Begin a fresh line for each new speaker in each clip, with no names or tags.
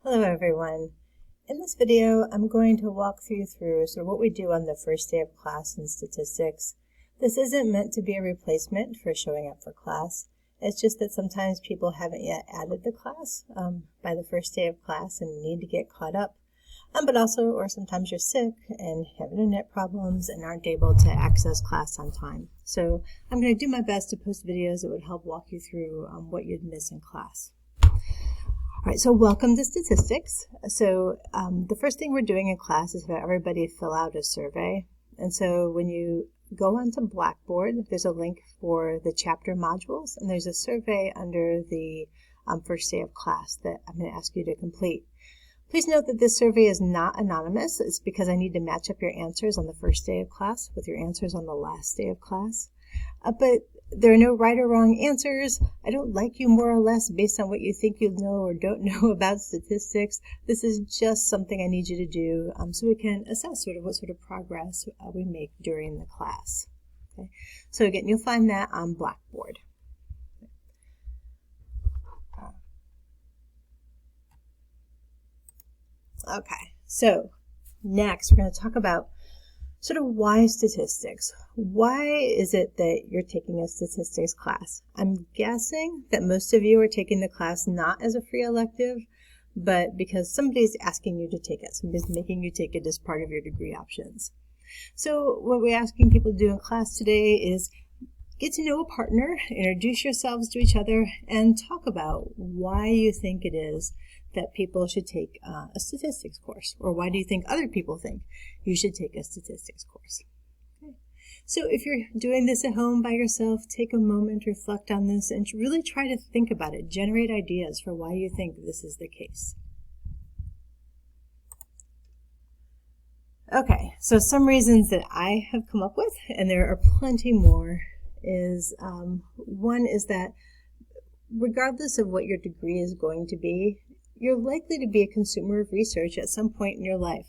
Hello everyone. In this video, I'm going to walk you through sort of what we do on the first day of class in statistics. This isn't meant to be a replacement for showing up for class. It's just that sometimes people haven't yet added the class by the first day of class and need to get caught up. But also, or sometimes you're sick and have internet problems and aren't able to access class on time. So I'm going to do my best to post videos that would help walk you through what you'd miss in class. All right, so welcome to statistics. So the first thing we're doing in class is have everybody fill out a survey. And so when you go onto Blackboard, there's a link for the chapter modules, and there's a survey under the first day of class that I'm going to ask you to complete. Please note that this survey is not anonymous. It's because I need to match up your answers on the first day of class with your answers on the last day of class. But there are no right or wrong answers. I don't like you more or less based on what you think you know or don't know about statistics. This is just something I need you to do so we can assess what sort of progress we make during the class. Okay? So again, you'll find that on Blackboard. Okay, so next we're going to talk about sort of why statistics. Why is it that you're taking a statistics class? I'm guessing that most of you are taking the class not as a free elective, but because somebody's asking you to take it. Somebody's making you take it as part of your degree options. So what we're asking people to do in class today is get to know a partner, introduce yourselves to each other, and talk about why you think it is that people should take a statistics course, or why do you think other people think you should take a statistics course. Okay. So if you're doing this at home by yourself, take a moment, reflect on this, and really try to think about it. Generate ideas for why you think this is the case. Okay, so some reasons that I have come up with, and there are plenty more, is one is that regardless of what your degree is going to be, you're likely to be a consumer of research at some point in your life.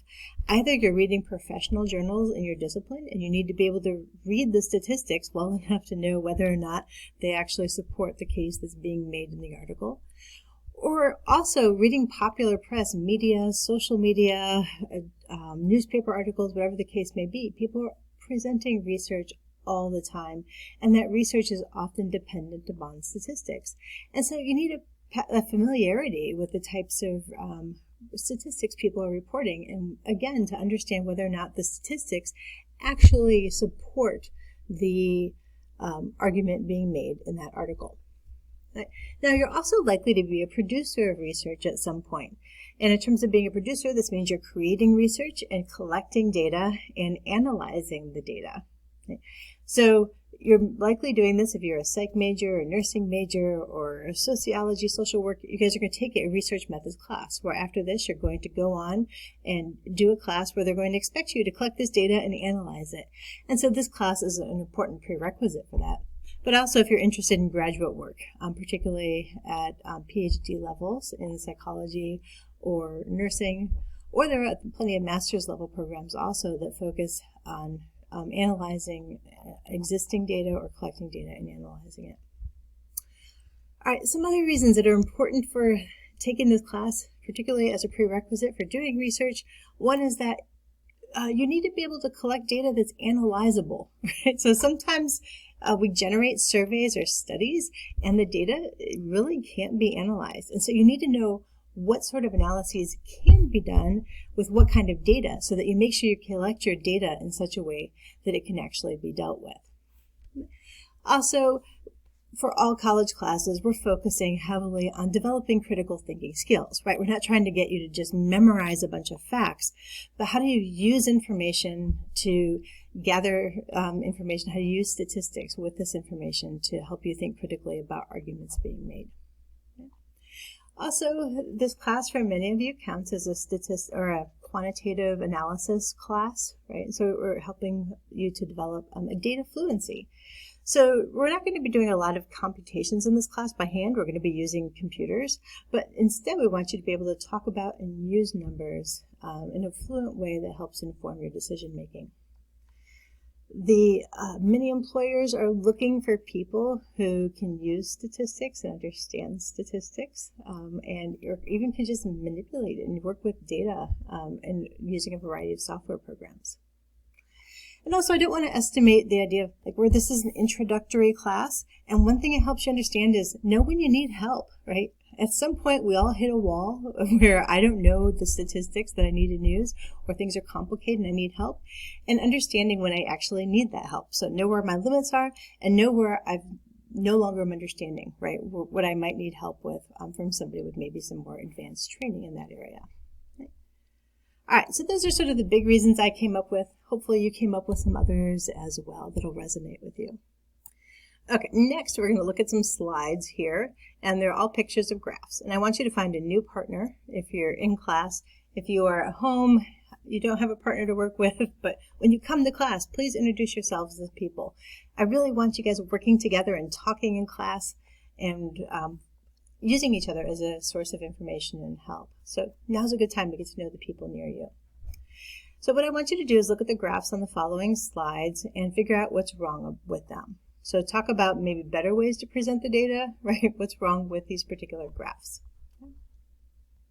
Either you're reading professional journals in your discipline and you need to be able to read the statistics well enough to know whether or not they actually support the case that's being made in the article. Or also reading popular press, media, social media, newspaper articles, whatever the case may be. People are presenting research all the time, and that research is often dependent upon statistics. And so you need a familiarity with the types of statistics people are reporting, and again, to understand whether or not the statistics actually support the argument being made in that article. Right. Now, you're also likely to be a producer of research at some point. And in terms of being a producer, this means you're creating research and collecting data and analyzing the data. Okay. So you're likely doing this if you're a psych major, a nursing major, or a sociology, social work. You guys are going to take a research methods class, where after this you're going to go on and do a class where they're going to expect you to collect this data and analyze it. And so this class is an important prerequisite for that. But also if you're interested in graduate work, particularly at PhD levels in psychology or nursing, or there are plenty of master's level programs also that focus on analyzing existing data or collecting data and analyzing it. All right, some other reasons that are important for taking this class, particularly as a prerequisite for doing research. One is that you need to be able to collect data that's analyzable, right? So sometimes we generate surveys or studies and the data really can't be analyzed. And so you need to know what sort of analyses can be done with what kind of data so that you make sure you collect your data in such a way that it can actually be dealt with. Also, for all college classes, we're focusing heavily on developing critical thinking skills, right? We're not trying to get you to just memorize a bunch of facts, but how do you use information to gather information, how to use statistics with this information to help you think critically about arguments being made. Also, this class for many of you counts as a quantitative analysis class, right? So we're helping you to develop a data fluency. So we're not going to be doing a lot of computations in this class by hand. We're going to be using computers, but instead we want you to be able to talk about and use numbers in a fluent way that helps inform your decision making. Many employers are looking for people who can use statistics and understand statistics, and even can just manipulate it and work with data and using a variety of software programs. And also, I don't want to estimate the idea of where this is an introductory class. And one thing it helps you understand is know when you need help, right? At some point, we all hit a wall where I don't know the statistics that I need to use, or things are complicated and I need help, and understanding when I actually need that help. So know where my limits are and know where I've no longer am understanding, right? What I might need help with from somebody with maybe some more advanced training in that area. All right, so those are sort of the big reasons I came up with. Hopefully you came up with some others as well that'll resonate with you. Okay, next we're going to look at some slides here, and they're all pictures of graphs. And I want you to find a new partner if you're in class. If you are at home, you don't have a partner to work with, but when you come to class, please introduce yourselves as people. I really want you guys working together and talking in class and using each other as a source of information and help. So now's a good time to get to know the people near you. So what I want you to do is look at the graphs on the following slides and figure out what's wrong with them. So talk about maybe better ways to present the data, right? What's wrong with these particular graphs?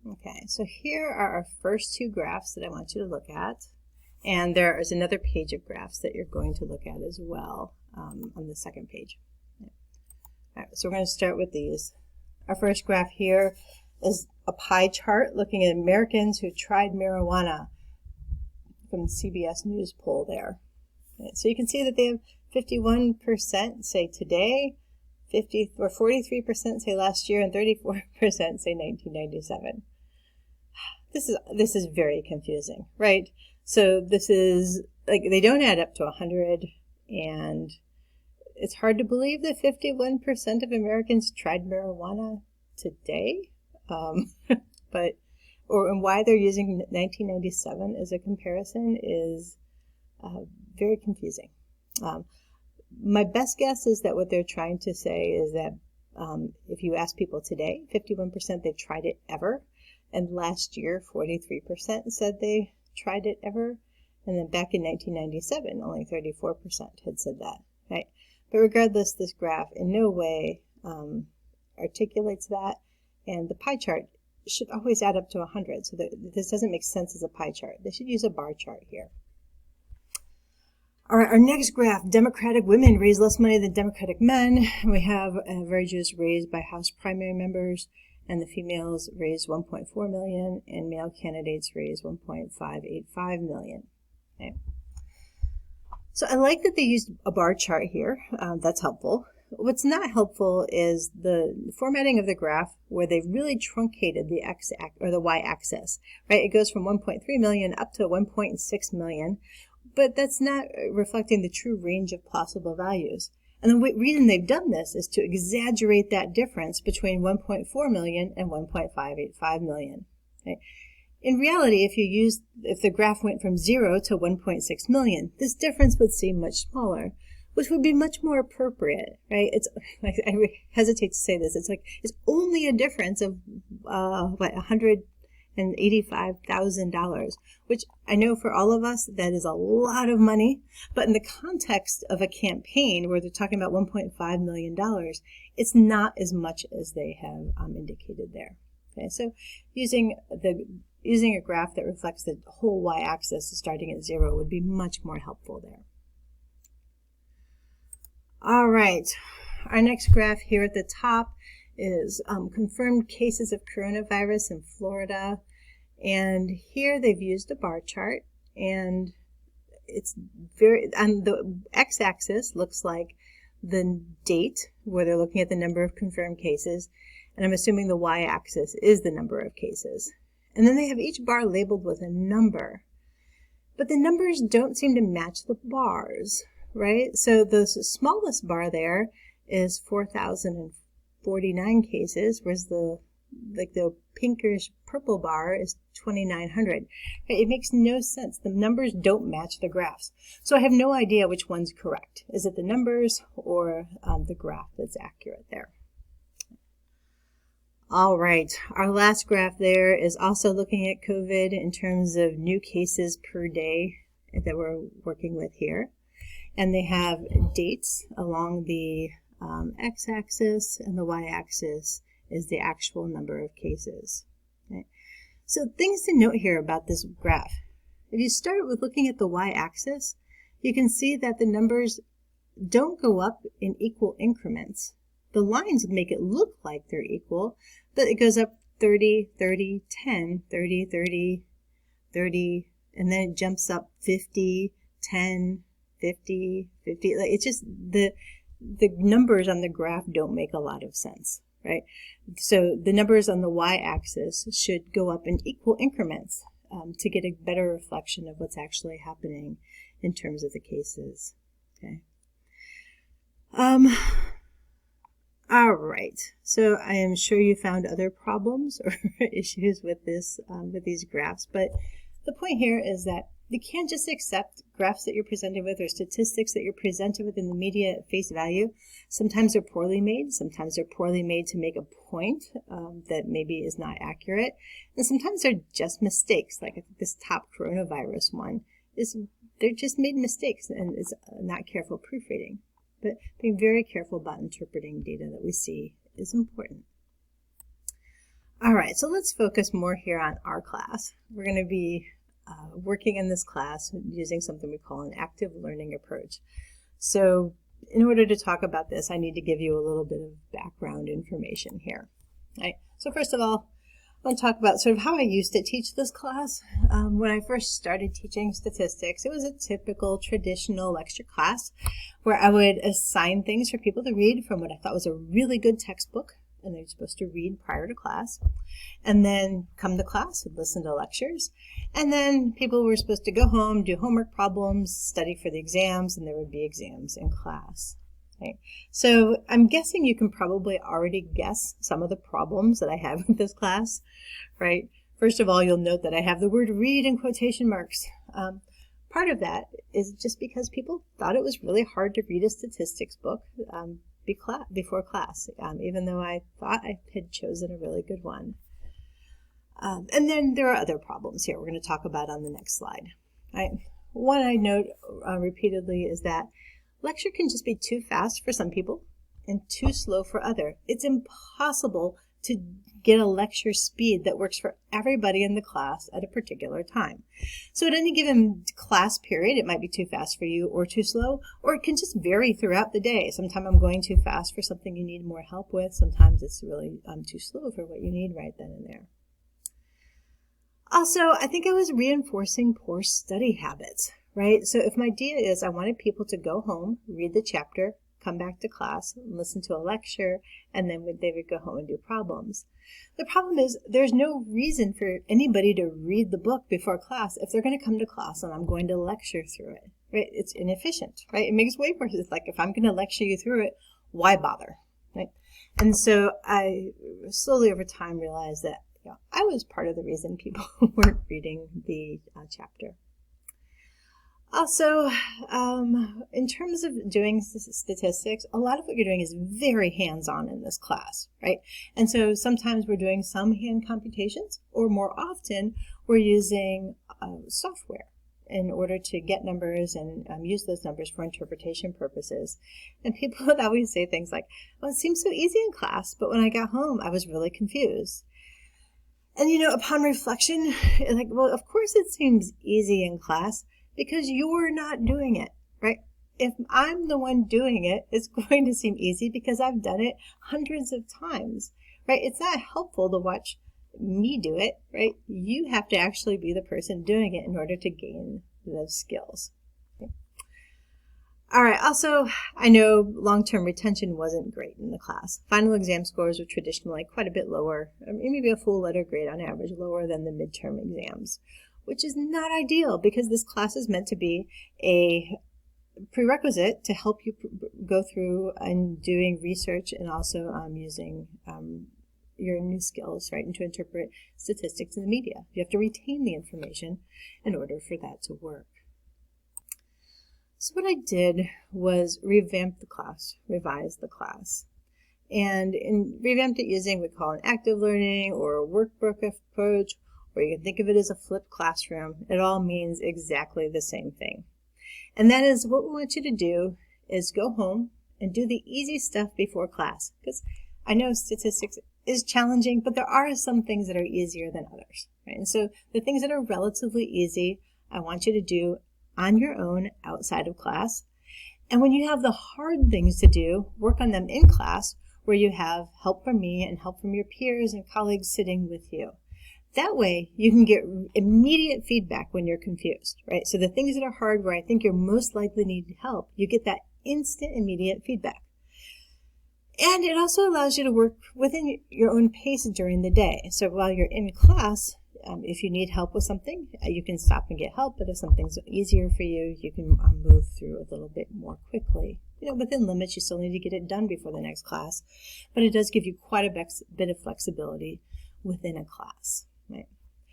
Okay, so here are our first two graphs that I want you to look at. And there is another page of graphs that you're going to look at as well on the second page. All right, so we're going to start with these. Our first graph here is a pie chart looking at Americans who tried marijuana from the CBS News poll there. So you can see that they have 51% say today, 43% say last year, and 34% say 1997. This is very confusing, right? So this is they don't add up to 100, and it's hard to believe that 51% of Americans tried marijuana today, and why they're using 1997 as a comparison is very confusing. My best guess is that what they're trying to say is that if you ask people today, 51% they've tried it ever, and last year 43% said they tried it ever, and then back in 1997 only 34% had said that, right? But regardless, this graph in no way articulates that, and the pie chart should always add up to 100, so that this doesn't make sense as a pie chart. They should use a bar chart here. All right, our next graph, Democratic women raise less money than Democratic men. We have averages raised by House primary members, and the females raised 1.4 million, and male candidates raised 1.585 million. Okay. So I like that they used a bar chart here. That's helpful. What's not helpful is the formatting of the graph where they've really truncated the the y-axis, right? It goes from 1.3 million up to 1.6 million, but that's not reflecting the true range of possible values. And the reason they've done this is to exaggerate that difference between 1.4 million and 1.585 million. Okay? In reality, if the graph went from 0 to 1.6 million, this difference would seem much smaller, which would be much more appropriate, right? It's like, I hesitate to say this. It's only a difference of $185,000, which I know for all of us that is a lot of money. But in the context of a campaign where they're talking about $1.5 million, it's not as much as they have indicated there. Okay, so using a graph that reflects the whole y-axis starting at 0 would be much more helpful there. All right, our next graph here at the top is confirmed cases of coronavirus in Florida. And here they've used a bar chart, and it's on the x-axis looks like the date where they're looking at the number of confirmed cases. And I'm assuming the y-axis is the number of cases. And then they have each bar labeled with a number. But the numbers don't seem to match the bars, right? So the smallest bar there is 4,049 cases, whereas the pinkish purple bar is 2,900. It makes no sense. The numbers don't match the graphs. So I have no idea which one's correct. Is it the numbers or the graph that's accurate there? All right, our last graph there is also looking at COVID in terms of new cases per day that we're working with here. and they have dates along the x-axis, and the y-axis is the actual number of cases. Okay? So things to note here about this graph. If you start with looking at the y-axis, you can see that the numbers don't go up in equal increments. The lines make it look like they're equal, but it goes up 30, 30, 10, 30, 30, 30, and then it jumps up 50, 10, 50, 50. It's just the numbers on the graph don't make a lot of sense, right? So the numbers on the y-axis should go up in equal increments to get a better reflection of what's actually happening in terms of the cases. Okay. All right. So I am sure you found other problems or issues with this, with these graphs, but the point here is that you can't just accept graphs that you're presented with or statistics that you're presented with in the media at face value. Sometimes they're poorly made. Sometimes they're poorly made to make a point that maybe is not accurate. And sometimes they're just mistakes. Like I think this top coronavirus one they're just made mistakes and it's not careful proofreading. But being very careful about interpreting data that we see is important. All right, so let's focus more here on our class. We're going to be working in this class using something we call an active learning approach. So in order to talk about this, I need to give you a little bit of background information here. All right, so first of all, I want to talk about sort of how I used to teach this class. When I first started teaching statistics, it was a typical traditional lecture class where I would assign things for people to read from what I thought was a really good textbook, and they're supposed to read prior to class, and then come to class and listen to lectures, and then people were supposed to go home, do homework problems, study for the exams, and there would be exams in class. Okay. So I'm guessing you can probably already guess some of the problems that I have with this class, right? First of all, you'll note that I have the word read in quotation marks. Part of that is just because people thought it was really hard to read a statistics book before class, even though I thought I had chosen a really good one. And then there are other problems here we're going to talk about on the next slide. Right? One I note repeatedly is that lecture can just be too fast for some people and too slow for others. It's impossible to get a lecture speed that works for everybody in the class at a particular time. So at any given class period, it might be too fast for you or too slow, or it can just vary throughout the day. Sometimes I'm going too fast for something you need more help with. Sometimes it's really too slow for what you need right then and there. Also, I think I was reinforcing poor study habits, right? So if my idea is I wanted people to go home, read the chapter, come back to class, listen to a lecture, and then they would go home and do problems. The problem is there's no reason for anybody to read the book before class if they're going to come to class and I'm going to lecture through it, right? It's inefficient, right? It makes way more sense. Like if I'm going to lecture you through it, why bother, right? And so I slowly over time realized that I was part of the reason people weren't reading the chapter. Also, in terms of doing statistics, a lot of what you're doing is very hands-on in this class, right? And so sometimes we're doing some hand computations, or more often we're using software in order to get numbers and use those numbers for interpretation purposes. And people would always say things like, well, it seems so easy in class, but when I got home, I was really confused. And, upon reflection, like, well, of course it seems easy in class, because you're not doing it, right? If I'm the one doing it, it's going to seem easy because I've done it hundreds of times, right? It's not helpful to watch me do it, right? You have to actually be the person doing it in order to gain those skills. Okay. All right, also, I know long-term retention wasn't great in the class. Final exam scores were traditionally quite a bit lower, maybe a full letter grade on average, lower than the midterm exams, which is not ideal because this class is meant to be a prerequisite to help you go through and doing research and also using your new skills, right, and to interpret statistics in the media. You have to retain the information in order for that to work. So what I did was revamp the class, revise the class, and revamped it using what we call an active learning or a workbook approach, or you can think of it as a flipped classroom. It all means exactly the same thing. And that is what we want you to do is go home and do the easy stuff before class. Because I know statistics is challenging, but there are some things that are easier than others, right? And so the things that are relatively easy, I want you to do on your own outside of class. And when you have the hard things to do, work on them in class where you have help from me and help from your peers and colleagues sitting with you. That way, you can get immediate feedback when you're confused, right? So the things that are hard where I think you're most likely need help, you get that instant, immediate feedback. And it also allows you to work within your own pace during the day. So while you're in class, if you need help with something, you can stop and get help. But if something's easier for you, you can move through a little bit more quickly. Within limits, you still need to get it done before the next class. But it does give you quite a bit of flexibility within a class. Right.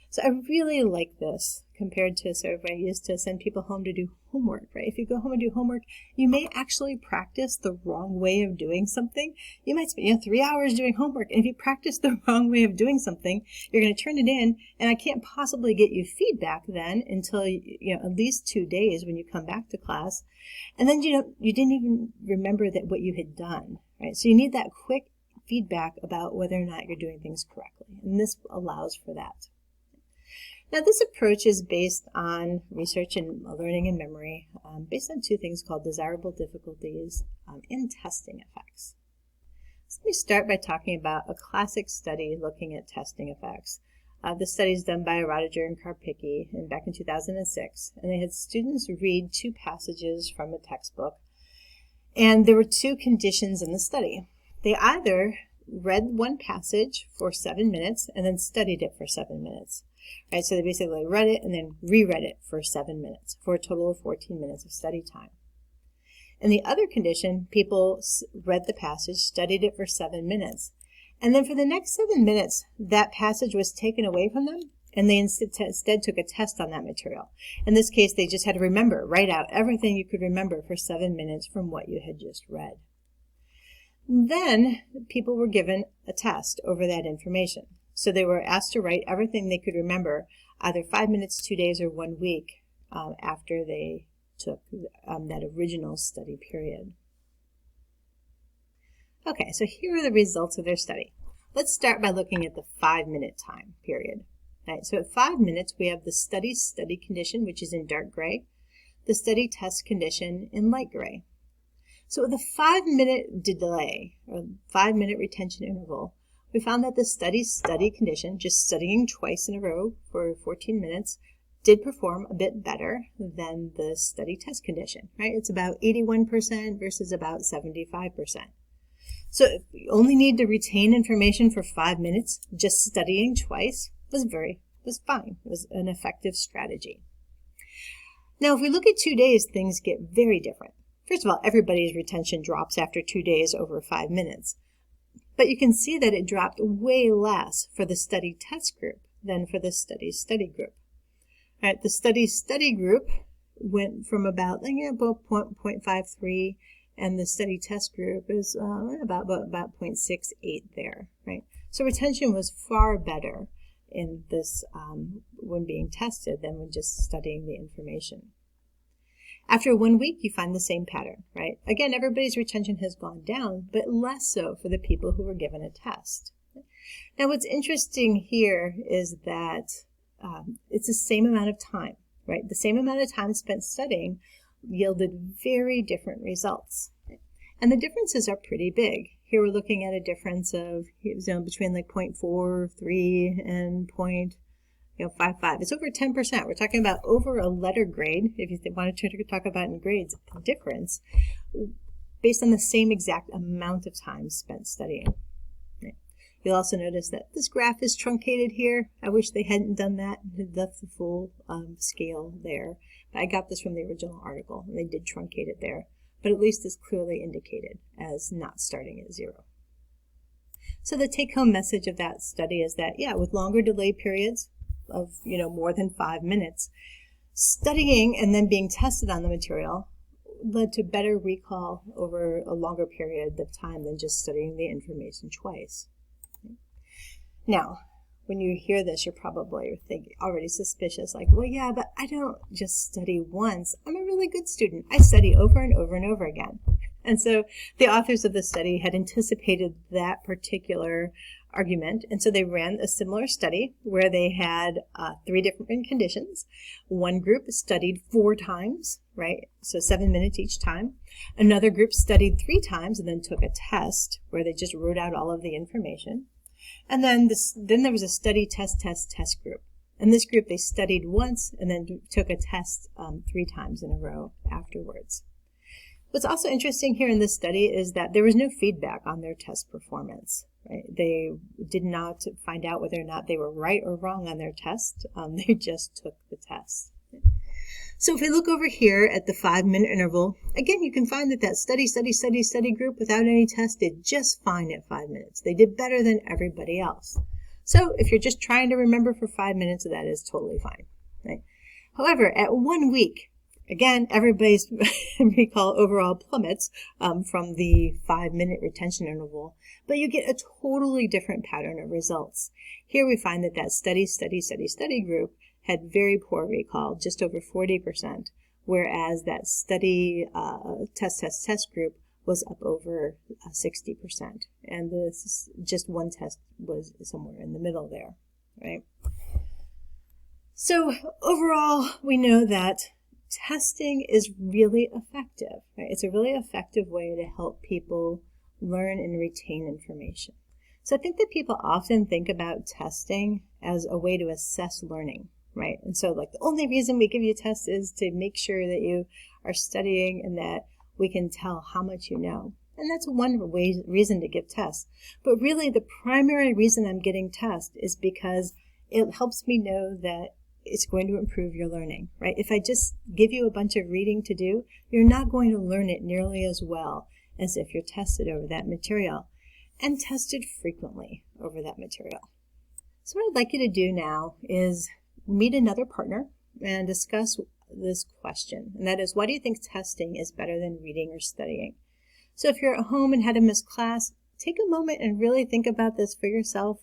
So I really like this compared to sort of what I used to send people home to do homework, right? If you go home and do homework, you may actually practice the wrong way of doing something. You might spend 3 hours doing homework, and if you practice the wrong way of doing something, you're going to turn it in, and I can't possibly get you feedback then until at least 2 days when you come back to class, and then you didn't even remember that what you had done, right? So you need that quick feedback about whether or not you're doing things correctly, and this allows for that. Now, this approach is based on research in learning and memory, based on two things called desirable difficulties and testing effects. So let me start by talking about a classic study looking at testing effects. The study is done by Roediger and Karpicki back in 2006, and they had students read 2 passages from a textbook, and there were 2 conditions in the study. They either read one passage for 7 minutes and then studied it for 7 minutes. Right, so they basically read it and then reread it for 7 minutes for a total of 14 minutes of study time. In the other condition, people read the passage, studied it for 7 minutes, and then for the next 7 minutes, that passage was taken away from them, and they instead took a test on that material. In this case, they just had to write out everything you could remember for 7 minutes from what you had just read. Then people were given a test over that information. So they were asked to write everything they could remember, either 5 minutes, 2 days, or 1 week after they took that original study period. Okay, so here are the results of their study. Let's start by looking at the 5-minute time period. Right, so at 5 minutes, we have the study condition, which is in dark gray, the study test condition in light gray. So with a 5-minute delay, or 5-minute retention interval, we found that the study condition, just studying twice in a row for 14 minutes, did perform a bit better than the study test condition, right? It's about 81% versus about 75%. So if you only need to retain information for 5 minutes, just studying twice was fine. It was an effective strategy. Now, if we look at 2 days, things get very different. First of all, everybody's retention drops after 2 days over 5 minutes. But you can see that it dropped way less for the study test group than for the study group. All right, the study group went from about 0.53, and the study test group is about 0.68 there, right? So retention was far better in this when being tested than when just studying the information. After 1 week, you find the same pattern, right? Again, everybody's retention has gone down, but less so for the people who were given a test. Now, what's interesting here is that it's the same amount of time, right? The same amount of time spent studying yielded very different results. And the differences are pretty big. Here we're looking at a difference of between 0.43 and 0.55. It's over 10%. We're talking about over a letter grade, if you wanted to talk about in grades, difference, based on the same exact amount of time spent studying. Right. You'll also notice that this graph is truncated here. I wish they hadn't done that and left the full scale there. But I got this from the original article, and they did truncate it there. But at least it's clearly indicated as not starting at 0. So the take-home message of that study is that, yeah, with longer delay periods of, more than 5 minutes, studying and then being tested on the material led to better recall over a longer period of time than just studying the information twice. Now, when you hear this, you're probably already suspicious, like, well, yeah, but I don't just study once. I'm a really really good student. I study over and over and over again. And so the authors of the study had anticipated that particular argument. And so they ran a similar study where they had 3 different conditions. One group studied 4 times, right? So 7 minutes each time. Another group studied 3 times and then took a test where they just wrote out all of the information. And then there was a study test group. And this group, they studied once and then took a test 3 times in a row afterwards. What's also interesting here in this study is that there was no feedback on their test performance. Right? They did not find out whether or not they were right or wrong on their test. They just took the test. So if we look over here at the 5-minute interval, again, you can find that study group without any test did just fine at 5 minutes. They did better than everybody else. So if you're just trying to remember for 5 minutes, that is totally fine. Right? However, at 1 week, again, everybody's recall overall plummets from the 5-minute retention interval, but you get a totally different pattern of results. Here we find that study group had very poor recall, just over 40%, whereas that study test group was up over 60%. And this just one test was somewhere in the middle there, right? So overall, we know that testing is really effective, right? It's a really effective way to help people learn and retain information. So I think that people often think about testing as a way to assess learning, right? And so like the only reason we give you tests is to make sure that you are studying and that we can tell how much you know. And that's one reason to give tests. But really the primary reason I'm getting tests is because it helps me know that it's going to improve your learning, right? If I just give you a bunch of reading to do, you're not going to learn it nearly as well as if you're tested over that material and tested frequently over that material. So what I'd like you to do now is meet another partner and discuss this question. And that is, why do you think testing is better than reading or studying? So if you're at home and had a missed class, take a moment and really think about this for yourself.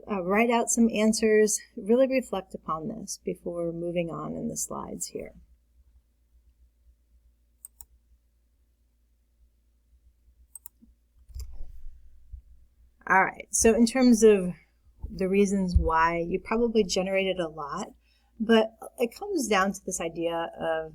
Write out some answers, really reflect upon this before moving on in the slides here. All right, so in terms of the reasons why, you probably generated a lot, but it comes down to this idea of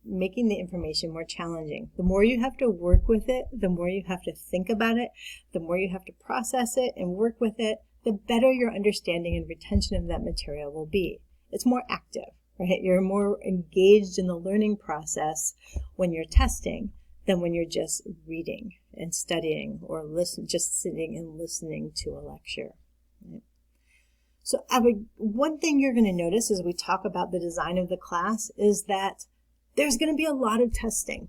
making the information more challenging. The more you have to work with it, the more you have to think about it, the more you have to process it and work with it, the better your understanding and retention of that material will be. It's more active, right? You're more engaged in the learning process when you're testing than when you're just reading and studying or just sitting and listening to a lecture. Right? So one thing you're going to notice as we talk about the design of the class is that there's going to be a lot of testing.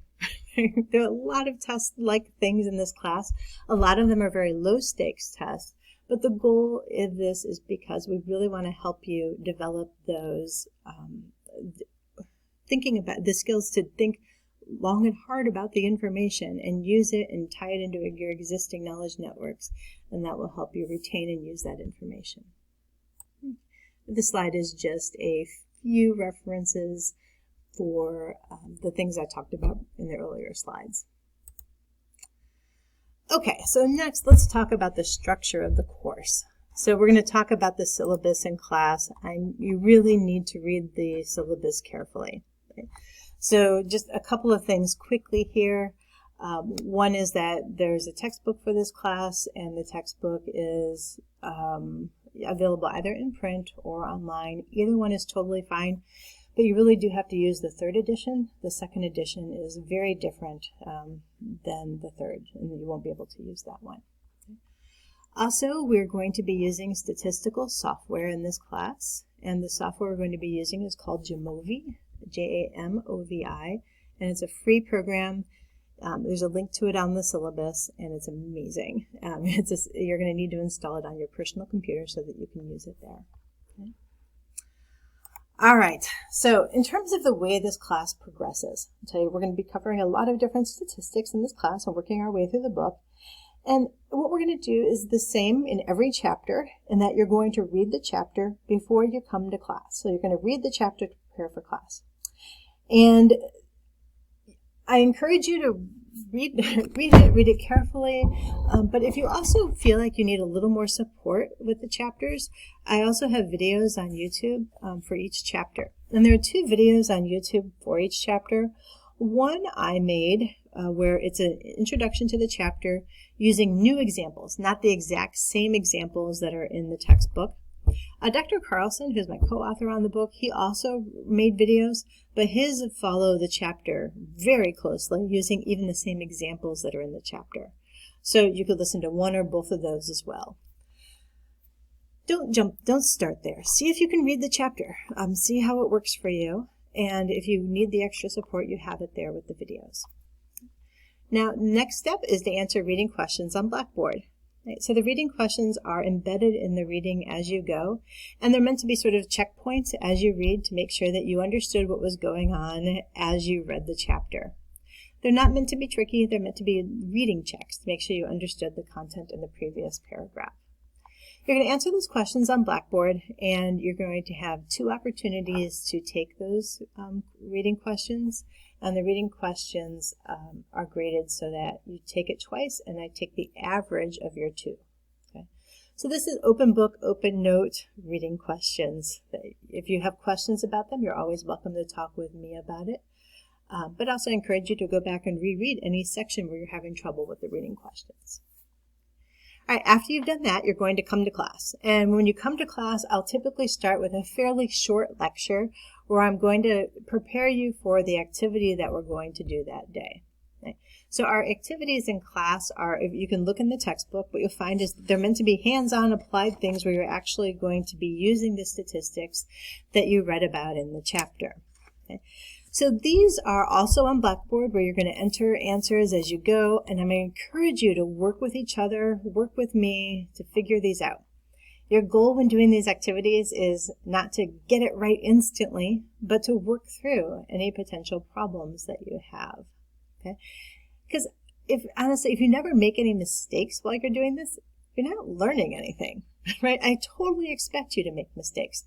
There are a lot of test-like things in this class. A lot of them are very low-stakes tests. But the goal of this is because we really want to help you develop those thinking about the skills to think long and hard about the information and use it and tie it into your existing knowledge networks, and that will help you retain and use that information. This slide is just a few references for the things I talked about in the earlier slides. Okay, so next let's talk about the structure of the course. So we're going to talk about the syllabus in class, and you really need to read the syllabus carefully. Okay? So just a couple of things quickly here. One is that there's a textbook for this class, and the textbook is available either in print or online. Either one is totally fine. But you really do have to use the 3rd edition. The 2nd edition is very different than the 3rd, and you won't be able to use that one. Okay. Also, we're going to be using statistical software in this class, and the software we're going to be using is called Jamovi, Jamovi, and it's a free program. There's a link to it on the syllabus, and it's amazing. You're going to need to install it on your personal computer so that you can use it there. Okay. All right, so in terms of the way this class progresses, I'll tell you, we're going to be covering a lot of different statistics in this class and working our way through the book. And what we're going to do is the same in every chapter, in that you're going to read the chapter before you come to class. So you're going to read the chapter to prepare for class. And I encourage you to read it carefully, but if you also feel like you need a little more support with the chapters, I also have videos on YouTube for each chapter. And there are 2 videos on YouTube for each chapter. One I made where it's an introduction to the chapter using new examples, not the exact same examples that are in the textbook. Dr. Carlson, who's my co-author on the book, he also made videos, but his follow the chapter very closely using even the same examples that are in the chapter. So you could listen to one or both of those as well. Don't start there. See if you can read the chapter. See how it works for you. And if you need the extra support, you have it there with the videos. Now, next step is to answer reading questions on Blackboard. Right, so the reading questions are embedded in the reading as you go, and they're meant to be sort of checkpoints as you read to make sure that you understood what was going on as you read the chapter. They're not meant to be tricky, they're meant to be reading checks to make sure you understood the content in the previous paragraph. You're going to answer those questions on Blackboard, and you're going to have 2 opportunities to take those reading questions. And the reading questions are graded so that you take it twice, and I take the average of your 2. Okay? So this is open book, open note reading questions. If you have questions about them, you're always welcome to talk with me about it. But also encourage you to go back and reread any section where you're having trouble with the reading questions. All right, after you've done that, you're going to come to class. And when you come to class, I'll typically start with a fairly short lecture where I'm going to prepare you for the activity that we're going to do that day. Okay? So our activities in class are, if you can look in the textbook, what you'll find is they're meant to be hands-on applied things where you're actually going to be using the statistics that you read about in the chapter. Okay? So these are also on Blackboard where you're going to enter answers as you go, and I'm going to encourage you to work with each other, work with me to figure these out. Your goal when doing these activities is not to get it right instantly, but to work through any potential problems that you have. Okay? Because honestly, if you never make any mistakes while you're doing this, you're not learning anything, right? I totally expect you to make mistakes.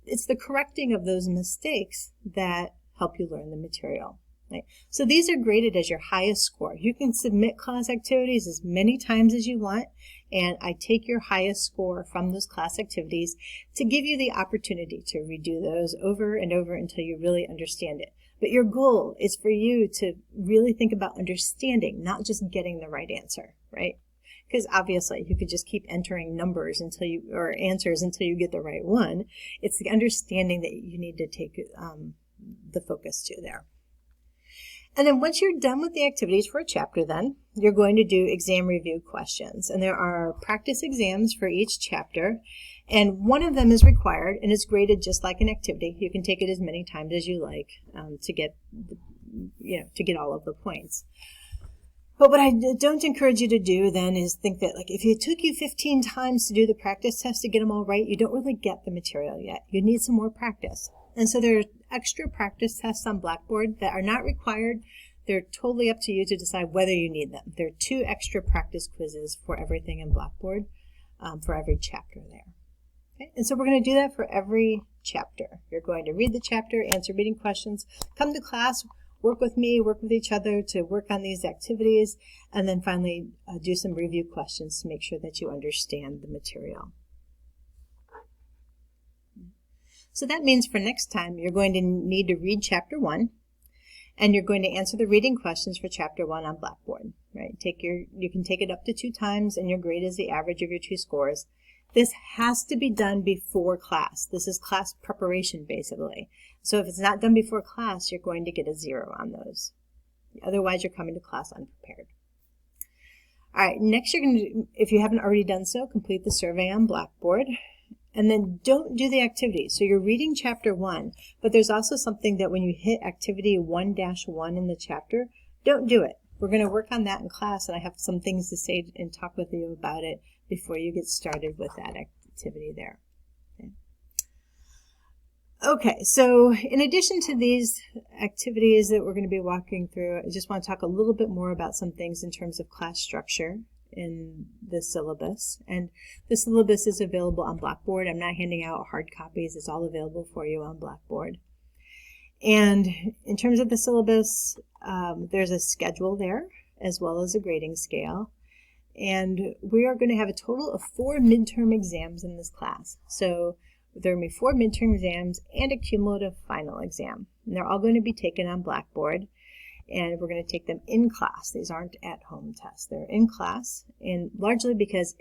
It's the correcting of those mistakes that help you learn the material. Right? So these are graded as your highest score. You can submit class activities as many times as you want, and I take your highest score from those class activities to give you the opportunity to redo those over and over until you really understand it. But your goal is for you to really think about understanding, not just getting the right answer, right? Because obviously you could just keep entering numbers or answers until you get the right one. It's the understanding that you need to take the focus to there. And then once you're done with the activities for a chapter, then you're going to do exam review questions. And there are practice exams for each chapter, and one of them is required, and it's graded just like an activity. You can take it as many times as you like to get all of the points. But what I don't encourage you to do then is think that if it took you 15 times to do the practice test to get them all right, you don't really get the material yet. You need some more practice. And so there are extra practice tests on Blackboard that are not required. They're totally up to you to decide whether you need them. There are 2 extra practice quizzes for everything in Blackboard for every chapter there. Okay? And so we're going to do that for every chapter. You're going to read the chapter, answer reading questions, come to class, work with me, work with each other to work on these activities, and then finally do some review questions to make sure that you understand the material. So that means for next time, you're going to need to read Chapter 1, and you're going to answer the reading questions for Chapter 1 on Blackboard. Right? You can take it up to 2 times, and your grade is the average of your 2 scores. This has to be done before class. This is class preparation, basically. So if it's not done before class, you're going to get a 0 on those. Otherwise, you're coming to class unprepared. All right, next you're going to, if you haven't already done so, complete the survey on Blackboard. And then don't do the activity. So you're reading Chapter 1, but there's also something that when you hit Activity 1-1 in the chapter, don't do it. We're going to work on that in class, and I have some things to say and talk with you about it before you get started with that activity there. Okay, so in addition to these activities that we're going to be walking through, I just want to talk a little bit more about some things in terms of class structure in the syllabus. And the syllabus is available on Blackboard. I'm not handing out hard copies. It's all available for you on Blackboard. And in terms of the syllabus, there's a schedule there as well as a grading scale. And we are going to have a total of 4 midterm exams in this class. So there are going to be 4 midterm exams and a cumulative final exam. And they're all going to be taken on Blackboard. And we're going to take them in class. These aren't at-home tests. They're in class, and largely because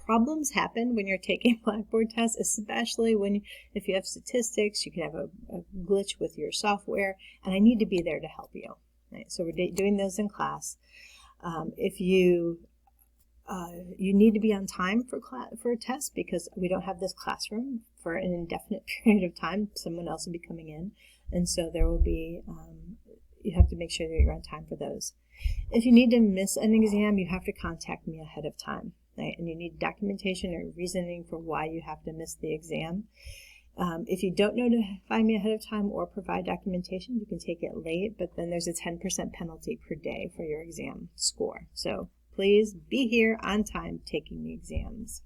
problems happen when you're taking Blackboard tests, especially if you have statistics, you can have a glitch with your software, and I need to be there to help you. Right? So we're doing those in class. If you need to be on time for a test because we don't have this classroom for an indefinite period of time. Someone else will be coming in, and so there will be you have to make sure that you're on time for those. If you need to miss an exam, you have to contact me ahead of time, right? And you need documentation or reasoning for why you have to miss the exam. If you don't know to find me ahead of time or provide documentation, you can take it late, but then there's a 10% penalty per day for your exam score. So please be here on time taking the exams.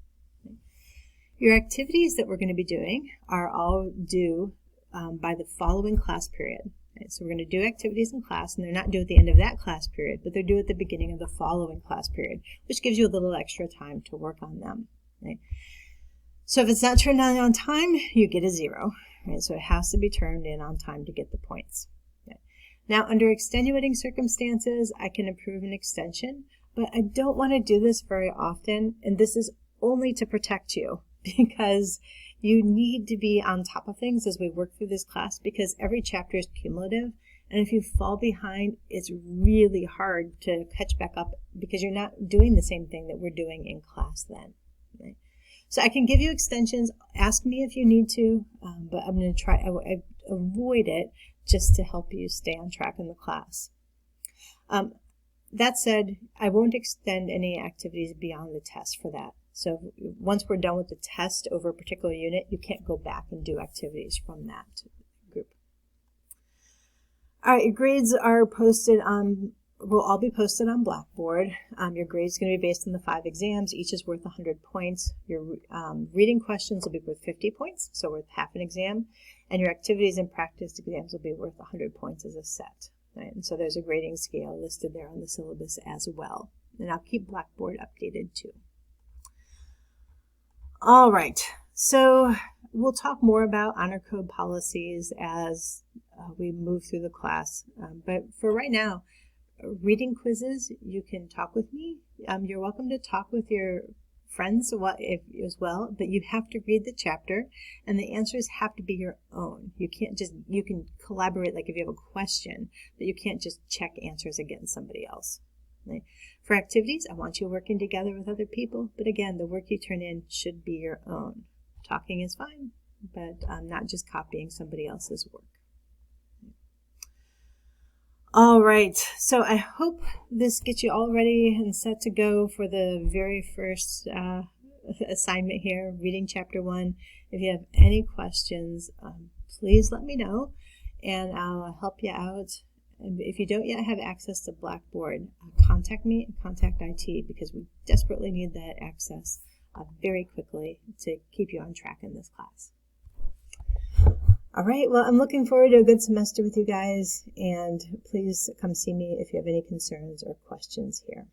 Your activities that we're going to be doing are all due by the following class period. Right? So we're going to do activities in class, and they're not due at the end of that class period, but they're due at the beginning of the following class period, which gives you a little extra time to work on them. Right? So if it's not turned in on time, you get a 0. Right? So it has to be turned in on time to get the points. Okay. Now, under extenuating circumstances, I can approve an extension, but I don't want to do this very often, and this is only to protect you because you need to be on top of things as we work through this class because every chapter is cumulative, and if you fall behind, it's really hard to catch back up because you're not doing the same thing that we're doing in class then. Right? So I can give you extensions. Ask me if you need to, but I'm going to try avoid it just to help you stay on track in the class. That said, I won't extend any activities beyond the test for that. So once we're done with the test over a particular unit, you can't go back and do activities from that group. All right, your grades are posted on, will all be posted on Blackboard. Your grade is going to be based on the 5 exams. Each is worth 100 points. Your reading questions will be worth 50 points, so worth half an exam. And your activities and practice exams will be worth 100 points as a set. Right? And so there's a grading scale listed there on the syllabus as well. And I'll keep Blackboard updated too. All right, so we'll talk more about honor code policies as we move through the class. But for right now, reading quizzes, you can talk with me. You're welcome to talk with your friends as well, but you have to read the chapter, and the answers have to be your own. You can collaborate like if you have a question, but you can't just check answers against somebody else. Right? For activities, I want you working together with other people, but again, the work you turn in should be your own. Talking is fine, but not just copying somebody else's work. All right, so I hope this gets you all ready and set to go for the very first assignment here, reading chapter 1. If you have any questions, please let me know, and I'll help you out. And if you don't yet have access to Blackboard, contact me and contact IT because we desperately need that access very quickly to keep you on track in this class. All right, well, I'm looking forward to a good semester with you guys, and please come see me if you have any concerns or questions here.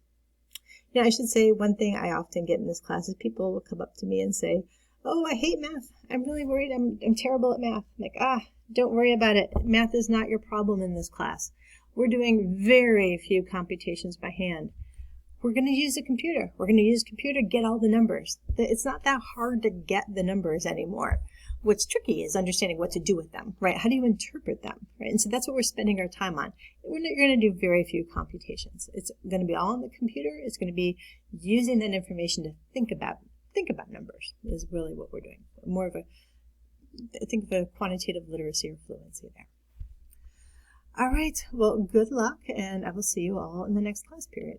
Now, I should say one thing I often get in this class is people will come up to me and say, oh, I hate math. I'm really worried. I'm terrible at math. I'm like, don't worry about it. Math is not your problem in this class. We're doing very few computations by hand. We're going to use a computer. We're going to use a computer to get all the numbers. It's not that hard to get the numbers anymore. What's tricky is understanding what to do with them, right? How do you interpret them, right? And so that's what we're spending our time on. We're going to do very few computations. It's going to be all on the computer. It's going to be using that information to think about numbers is really what we're doing. More of think of a quantitative literacy or fluency there. All right, well, good luck, and I will see you all in the next class period.